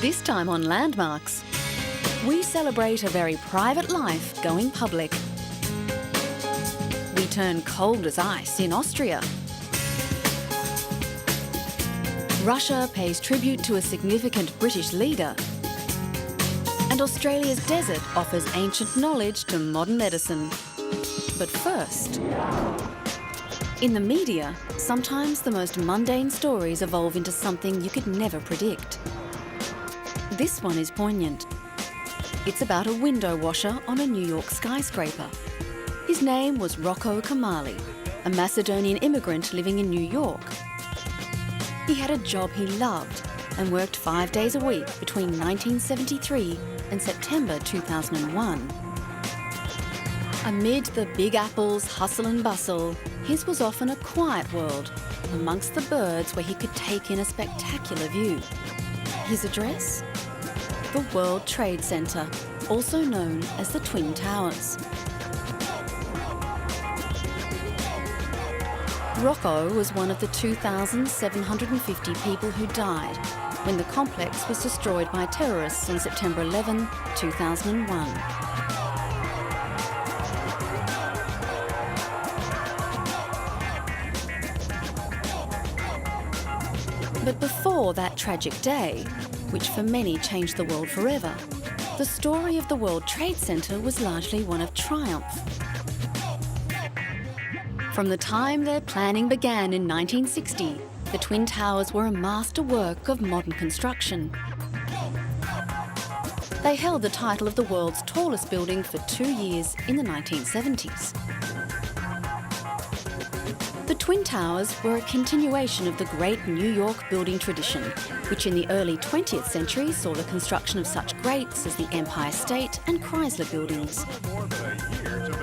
This time on Landmarks, we celebrate a very private life going public. We turn cold as ice in Austria. Russia pays tribute to a significant British leader. And Australia's desert offers ancient knowledge to modern medicine. But first, in the media, sometimes the most mundane stories evolve into something you could never predict. This one is poignant. It's about a window washer on a New York skyscraper. His name was Rocco Kamali, a Macedonian immigrant living in New York. He had a job he loved and worked 5 days a week between 1973 and September 2001. Amid the Big Apple's hustle and bustle, his was often a quiet world, amongst the birds where he could take in a spectacular view. His address? The World Trade Center, also known as the Twin Towers. Rocco was one of the 2,750 people who died when the complex was destroyed by terrorists on September 11, 2001. But before that tragic day, which for many changed the world forever, the story of the World Trade Center was largely one of triumph. From the time their planning began in 1960, the Twin Towers were a masterwork of modern construction. They held the title of the world's tallest building for 2 years in the 1970s. The Twin Towers were a continuation of the great New York building tradition, which in the early 20th century saw the construction of such greats as the Empire State and Chrysler buildings.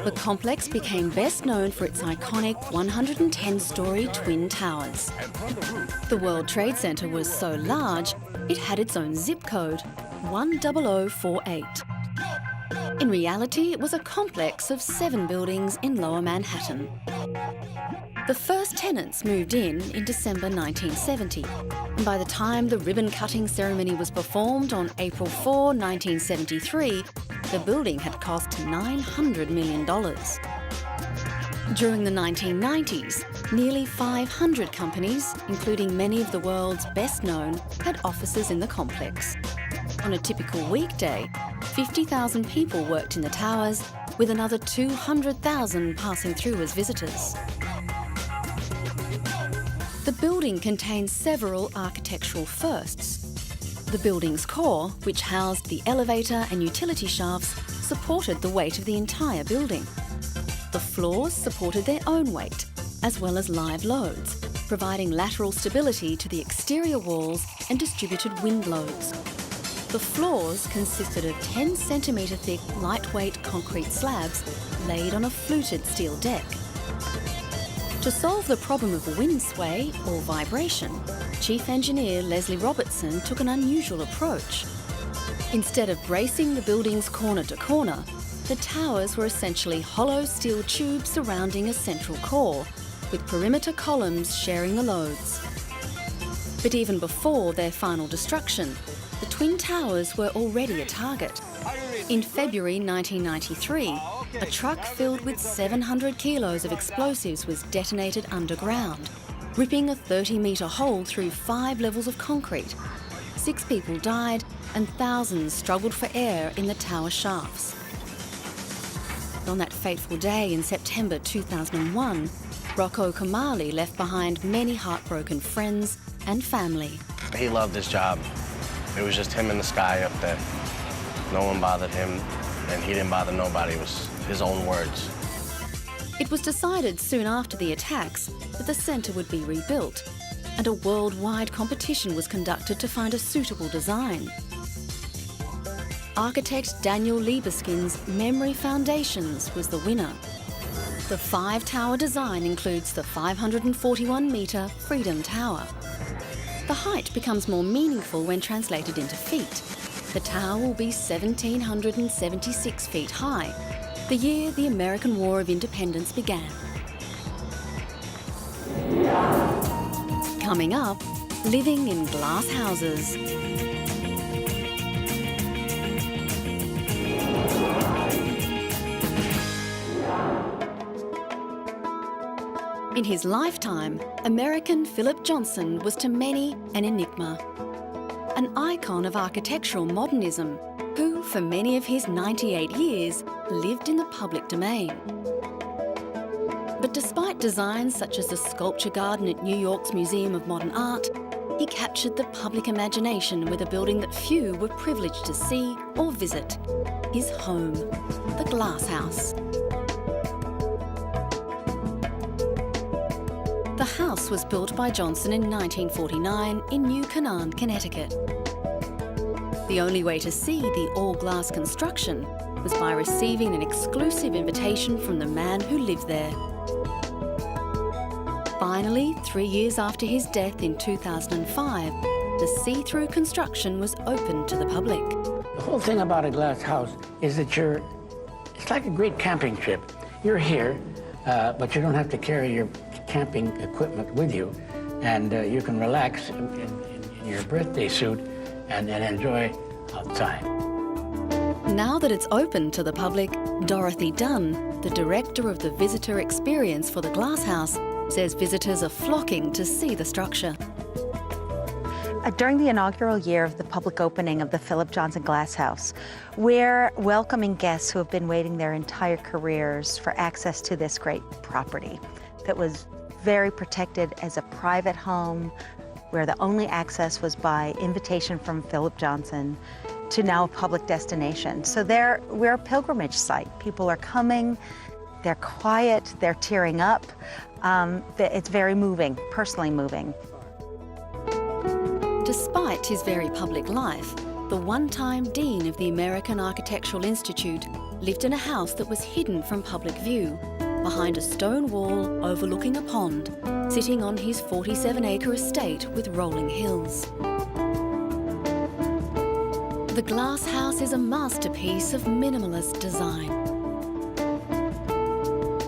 The complex became best known for its iconic 110-storey Twin Towers. The World Trade Center was so large, it had its own zip code, 10048. In reality, it was a complex of 7 buildings in Lower Manhattan. The first tenants moved in December 1970, and by the time the ribbon-cutting ceremony was performed on April 4, 1973, the building had cost $900 million. During the 1990s, nearly 500 companies, including many of the world's best known, had offices in the complex. On a typical weekday, 50,000 people worked in the towers, with another 200,000 passing through as visitors. The building contains several architectural firsts. The building's core, which housed the elevator and utility shafts, supported the weight of the entire building. The floors supported their own weight, as well as live loads, providing lateral stability to the exterior walls and distributed wind loads. The floors consisted of 10-centimetre thick lightweight concrete slabs laid on a fluted steel deck. To solve the problem of wind sway or vibration, Chief Engineer Leslie Robertson took an unusual approach. Instead of bracing the building's corner to corner, the towers were essentially hollow steel tubes surrounding a central core, with perimeter columns sharing the loads. But even before their final destruction, the Twin Towers were already a target. In February 1993, a truck filled with 700 kilos of explosives was detonated underground, ripping a 30-metre hole through 5 levels of concrete. 6 people died and thousands struggled for air in the tower shafts. On that fateful day in September 2001, Rocco Kamali left behind many heartbroken friends and family. He loved his job. It was just him in the sky up there. No one bothered him, and he didn't bother nobody. It was his own words. It was decided soon after the attacks that the centre would be rebuilt, and a worldwide competition was conducted to find a suitable design. Architect Daniel Liebeskin's Memory Foundations was the winner. The 5-tower design includes the 541-metre Freedom Tower. The height becomes more meaningful when translated into feet. The tower will be 1,776 feet high, the year the American War of Independence began. Coming up, living in glass houses. In his lifetime, American Philip Johnson was to many an enigma, an icon of architectural modernism who, for many of his 98 years, lived in the public domain. But despite designs such as the Sculpture Garden at New York's Museum of Modern Art, he captured the public imagination with a building that few were privileged to see or visit, his home, the Glass House. The house was built by Johnson in 1949 in New Canaan, Connecticut. The only way to see the all-glass construction was by receiving an exclusive invitation from the man who lived there. Finally, 3 years after his death in 2005, the see-through construction was opened to the public. The whole thing about a glass house is that it's like a great camping trip. You're here, but you don't have to carry your camping equipment with you, and you can relax in your birthday suit and enjoy outside. Now that it's open to the public, Dorothy Dunn, the director of the visitor experience for the Glass House, says visitors are flocking to see the structure. During the inaugural year of the public opening of the Philip Johnson Glass House, we're welcoming guests who have been waiting their entire careers for access to this great property that was very protected as a private home, where the only access was by invitation from Philip Johnson, to now a public destination. So we're a pilgrimage site. People are coming, they're quiet, they're tearing up. It's very moving, personally moving. Despite his very public life, the one-time dean of the American Architectural Institute lived in a house that was hidden from public view, behind a stone wall overlooking a pond, sitting on his 47-acre estate with rolling hills. The Glass House is a masterpiece of minimalist design.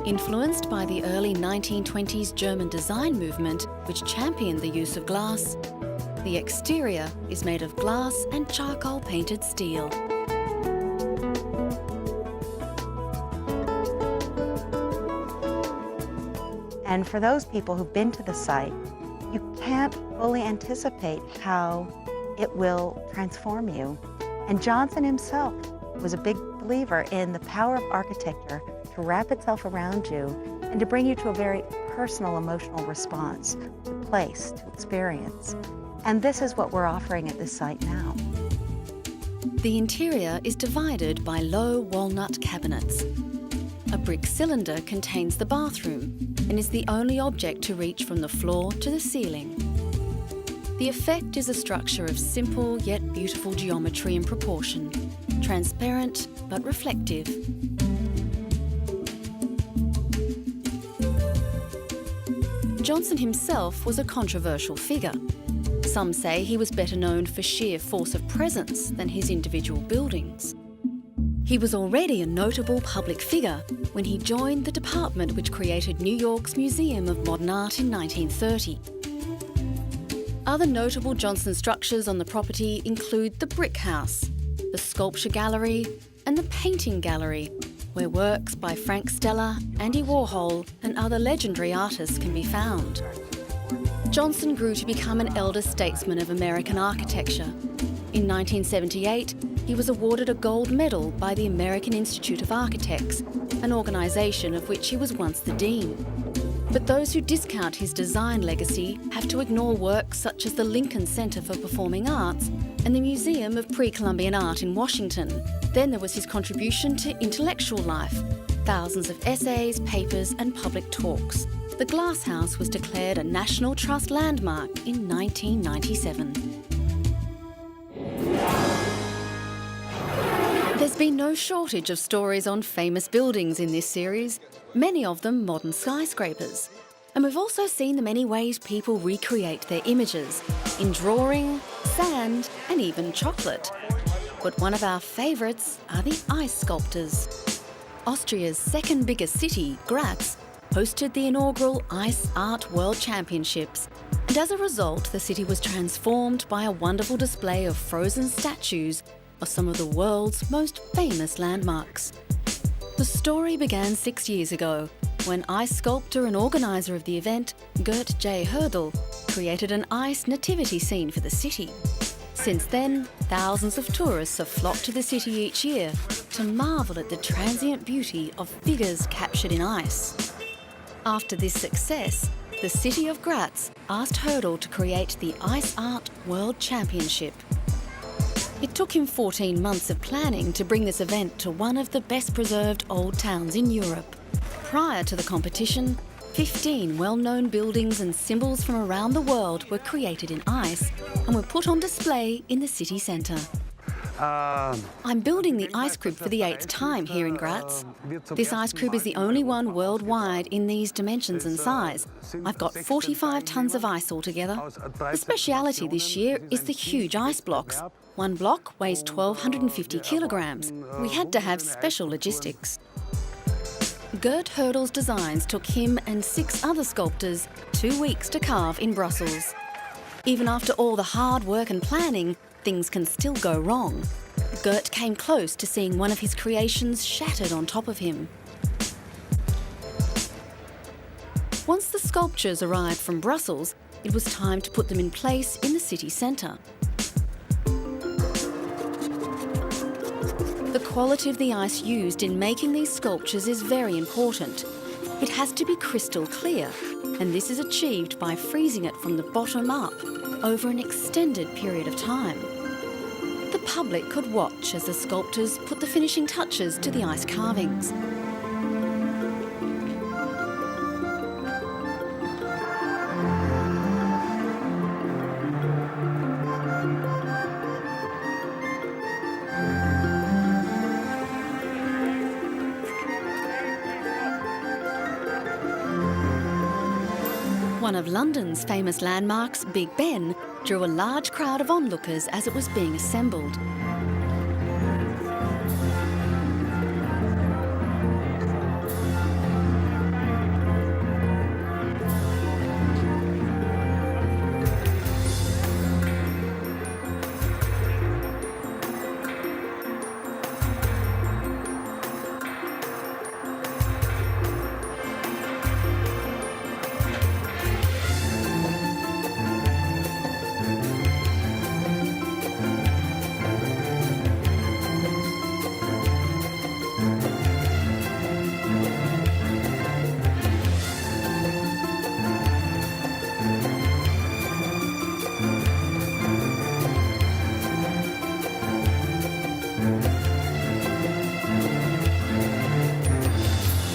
Influenced by the early 1920s German design movement, which championed the use of glass, the exterior is made of glass and charcoal painted steel. And for those people who've been to the site, you can't fully anticipate how it will transform you. And Johnson himself was a big believer in the power of architecture to wrap itself around you and to bring you to a very personal emotional response to place, to experience. And this is what we're offering at this site now. The interior is divided by low walnut cabinets. A brick cylinder contains the bathroom and is the only object to reach from the floor to the ceiling. The effect is a structure of simple yet beautiful geometry and proportion, transparent but reflective. Johnson himself was a controversial figure. Some say he was better known for sheer force of presence than his individual buildings. He was already a notable public figure when he joined the department which created New York's Museum of Modern Art in 1930. Other notable Johnson structures on the property include the Brick House, the Sculpture Gallery, and the Painting Gallery, where works by Frank Stella, Andy Warhol, and other legendary artists can be found. Johnson grew to become an elder statesman of American architecture. In 1978, he was awarded a gold medal by the American Institute of Architects, an organisation of which he was once the dean. But those who discount his design legacy have to ignore works such as the Lincoln Center for Performing Arts and the Museum of Pre-Columbian Art in Washington. Then there was his contribution to intellectual life, thousands of essays, papers and public talks. The Glass House was declared a National Trust landmark in 1997. There's been no shortage of stories on famous buildings in this series, many of them modern skyscrapers. And we've also seen the many ways people recreate their images in drawing, sand, and even chocolate. But one of our favourites are the ice sculptors. Austria's second biggest city, Graz, hosted the inaugural Ice Art World Championships. And as a result, the city was transformed by a wonderful display of frozen statues of some of the world's most famous landmarks. The story began 6 years ago, when ice sculptor and organiser of the event, Gert J. Hurdle, created an ice nativity scene for the city. Since then, thousands of tourists have flocked to the city each year to marvel at the transient beauty of figures captured in ice. After this success, the city of Graz asked Hurdle to create the Ice Art World Championship. It took him 14 months of planning to bring this event to one of the best preserved old towns in Europe. Prior to the competition, 15 well-known buildings and symbols from around the world were created in ice and were put on display in the city centre. I'm building the ice crib for the 8th time here in Graz. This ice crib is the only one worldwide in these dimensions and size. I've got 45 tonnes of ice altogether. The speciality this year is the huge ice blocks. One block weighs 1,250 kilograms. We had to have special logistics. Gert Hurdle's designs took him and 6 other sculptors 2 weeks to carve in Brussels. Even after all the hard work and planning, things can still go wrong. Gert came close to seeing one of his creations shattered on top of him. Once the sculptures arrived from Brussels, it was time to put them in place in the city centre. The quality of the ice used in making these sculptures is very important. It has to be crystal clear, and this is achieved by freezing it from the bottom up over an extended period of time. The public could watch as the sculptors put the finishing touches to the ice carvings. One of London's famous landmarks, Big Ben, drew a large crowd of onlookers as it was being assembled.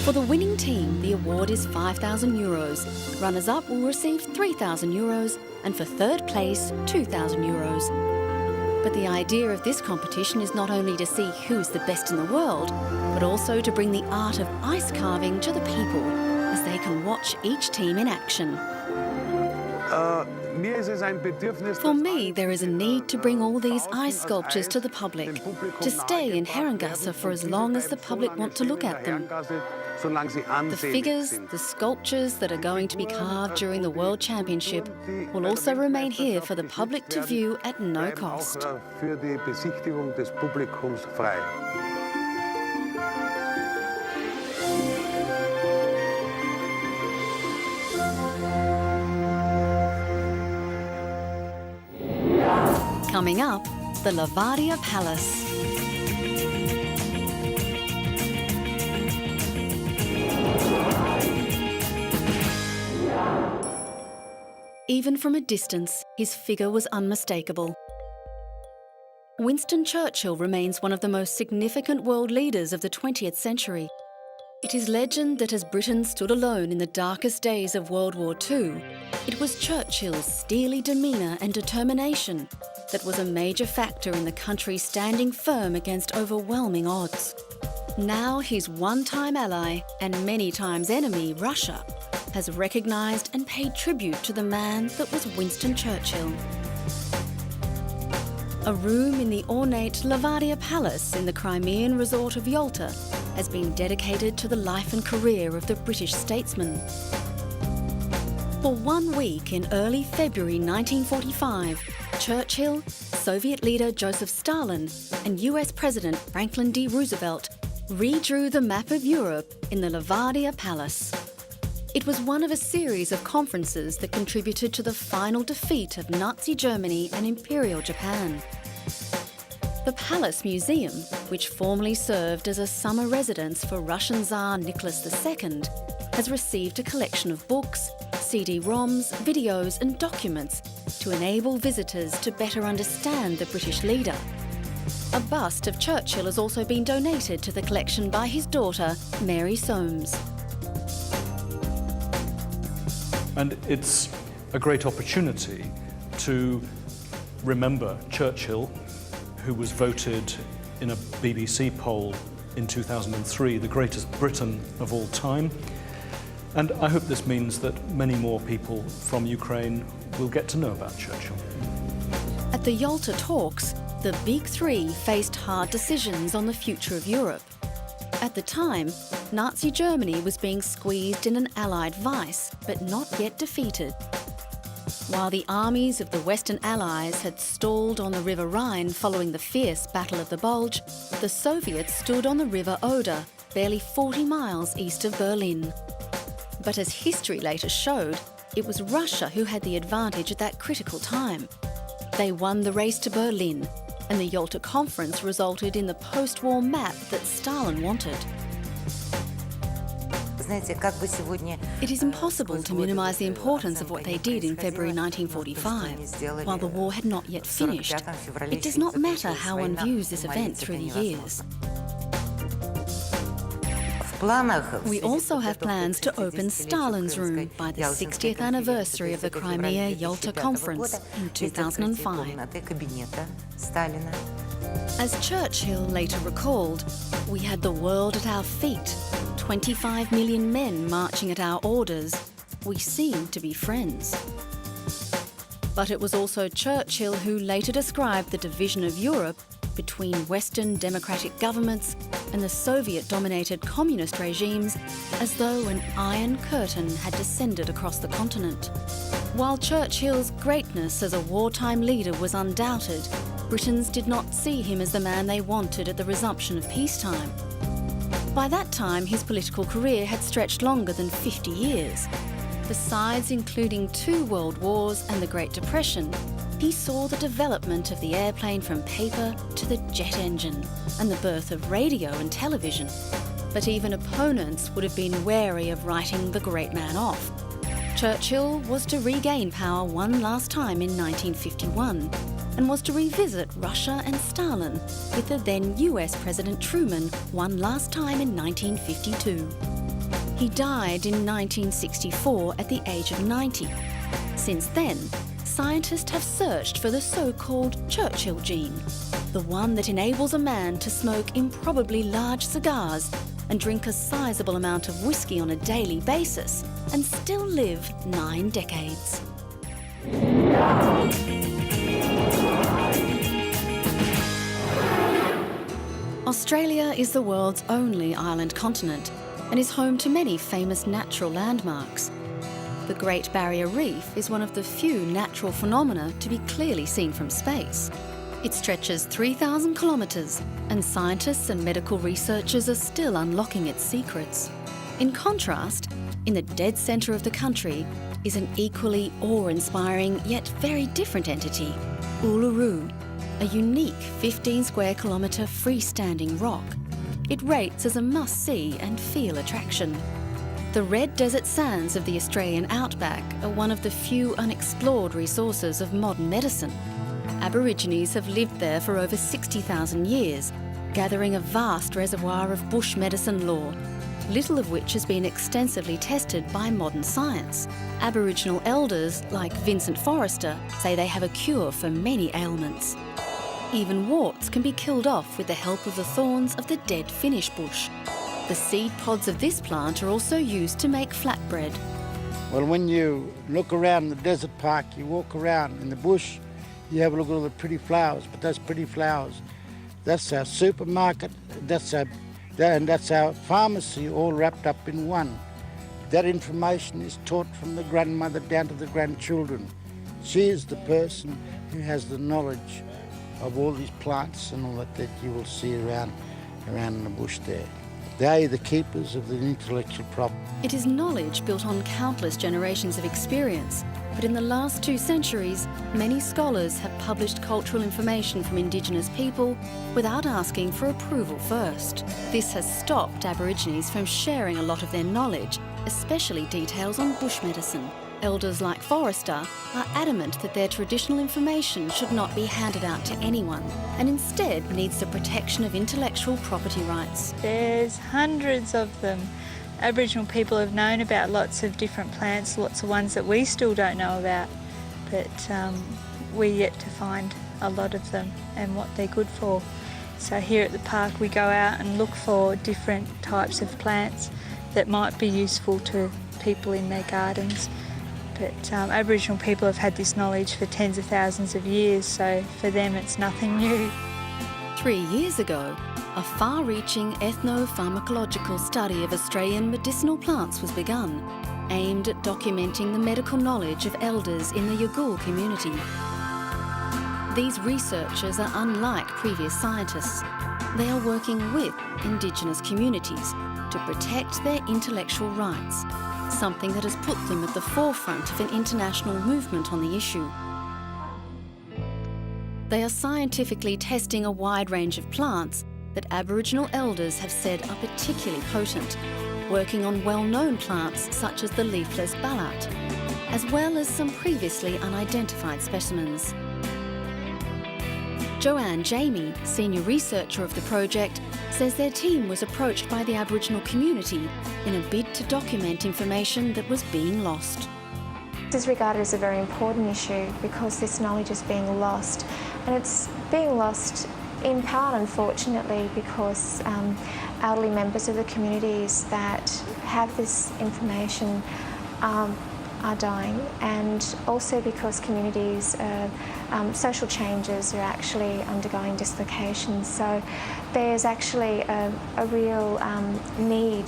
For the winning team, the award is €5,000. Runners-up will receive €3,000 and for third place, €2,000. But the idea of this competition is not only to see who's the best in the world, but also to bring the art of ice carving to the people as they can watch each team in action. For me, there is a need to bring all these ice sculptures to the public, to stay in Herrengasse for as long as the public want to look at them. The figures, the sculptures that are going to be carved during the World Championship will also remain here for the public to view at no cost. Coming up, the Lavadia Palace. Even from a distance, his figure was unmistakable. Winston Churchill remains one of the most significant world leaders of the 20th century. It is legend that as Britain stood alone in the darkest days of World War II, it was Churchill's steely demeanour and determination that was a major factor in the country standing firm against overwhelming odds. Now his one-time ally and many times enemy, Russia, has recognised and paid tribute to the man that was Winston Churchill. A room in the ornate Lavadia Palace in the Crimean resort of Yalta has been dedicated to the life and career of the British statesman. For 1 week in early February 1945, Churchill, Soviet leader Joseph Stalin, and US President Franklin D. Roosevelt redrew the map of Europe in the Lavadia Palace. It was one of a series of conferences that contributed to the final defeat of Nazi Germany and Imperial Japan. The Palace Museum, which formerly served as a summer residence for Russian Tsar Nicholas II, has received a collection of books, CD-ROMs, videos and documents to enable visitors to better understand the British leader. A bust of Churchill has also been donated to the collection by his daughter, Mary Soames. And it's a great opportunity to remember Churchill, who was voted in a BBC poll in 2003 the greatest Briton of all time. And I hope this means that many more people from Ukraine will get to know about Churchill. At the Yalta talks, the Big Three faced hard decisions on the future of Europe. At the time, Nazi Germany was being squeezed in an Allied vice, but not yet defeated. While the armies of the Western Allies had stalled on the River Rhine following the fierce Battle of the Bulge, the Soviets stood on the River Oder, barely 40 miles east of Berlin. But as history later showed, it was Russia who had the advantage at that critical time. They won the race to Berlin, and the Yalta Conference resulted in the post-war map that Stalin wanted. It is impossible to minimise the importance of what they did in February 1945. While the war had not yet finished, it does not matter how one views this event through the years. We also have plans to open Stalin's room by the 60th anniversary of the Crimea Yalta Conference in 2005. As Churchill later recalled, we had the world at our feet, 25 million men marching at our orders. We seemed to be friends. But it was also Churchill who later described the division of Europe between Western democratic governments and the Soviet-dominated communist regimes as though an iron curtain had descended across the continent. While Churchill's greatness as a wartime leader was undoubted, Britons did not see him as the man they wanted at the resumption of peacetime. By that time, his political career had stretched longer than 50 years. Besides including 2 world wars and the Great Depression, he saw the development of the airplane from paper to the jet engine and the birth of radio and television. But even opponents would have been wary of writing the great man off. Churchill was to regain power one last time in 1951 and was to revisit Russia and Stalin with the then US President Truman one last time in 1952. He died in 1964 at the age of 90. Since then, scientists have searched for the so-called Churchill gene, the one that enables a man to smoke improbably large cigars and drink a sizable amount of whiskey on a daily basis and still live 9 decades. Australia is the world's only island continent and is home to many famous natural landmarks. The Great Barrier Reef is one of the few natural phenomena to be clearly seen from space. It stretches 3,000 kilometres, and scientists and medical researchers are still unlocking its secrets. In contrast, in the dead centre of the country is an equally awe-inspiring yet very different entity, Uluru, a unique 15 square kilometre freestanding rock. It rates as a must-see and feel attraction. The red desert sands of the Australian outback are one of the few unexplored resources of modern medicine. Aborigines have lived there for over 60,000 years, gathering a vast reservoir of bush medicine lore, little of which has been extensively tested by modern science. Aboriginal elders, like Vincent Forrester, say they have a cure for many ailments. Even warts can be killed off with the help of the thorns of the dead Finnish bush. The seed pods of this plant are also used to make flatbread. Well, when you look around the desert park, you walk around in the bush, you have a look at all the pretty flowers, but those pretty flowers, that's our supermarket, that's our pharmacy, all wrapped up in one. That information is taught from the grandmother down to the grandchildren. She is the person who has the knowledge of all these plants and all that you will see around in the bush there. They are the keepers of the intellectual property. It is knowledge built on countless generations of experience, but in the last 2 centuries, many scholars have published cultural information from Indigenous people without asking for approval first. This has stopped Aborigines from sharing a lot of their knowledge, especially details on bush medicine. Elders like Forrester are adamant that their traditional information should not be handed out to anyone and instead needs the protection of intellectual property rights. There's hundreds of them. Aboriginal people have known about lots of different plants, lots of ones that we still don't know about, but we're yet to find a lot of them and what they're good for. So here at the park we go out and look for different types of plants that might be useful to people in their gardens. But Aboriginal people have had this knowledge for tens of thousands of years, so for them it's nothing new. 3 years ago, a far-reaching ethno-pharmacological study of Australian medicinal plants was begun, aimed at documenting the medical knowledge of elders in the Yagul community. These researchers are unlike previous scientists. They are working with Indigenous communities to protect their intellectual rights, something that has put them at the forefront of an international movement on the issue. They are scientifically testing a wide range of plants that Aboriginal elders have said are particularly potent, working on well-known plants such as the leafless ballot, as well as some previously unidentified specimens. Joanne Jamie, senior researcher of the project, says their team was approached by the Aboriginal community in a bid to document information that was being lost. This is regarded as a very important issue because this knowledge is being lost, and it's being lost in part, unfortunately, because elderly members of the communities that have this information are dying, and also because communities, social changes are actually undergoing dislocations. So there's actually a real need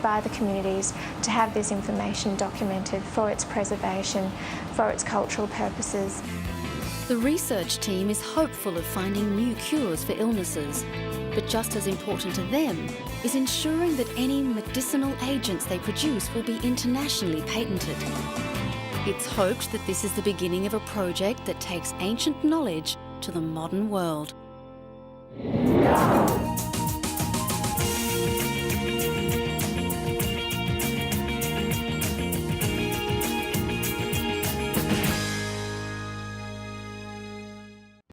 by the communities to have this information documented for its preservation, for its cultural purposes. The research team is hopeful of finding new cures for illnesses, but just as important to them is ensuring that any medicinal agents they produce will be internationally patented. It's hoped that this is the beginning of a project that takes ancient knowledge to the modern world.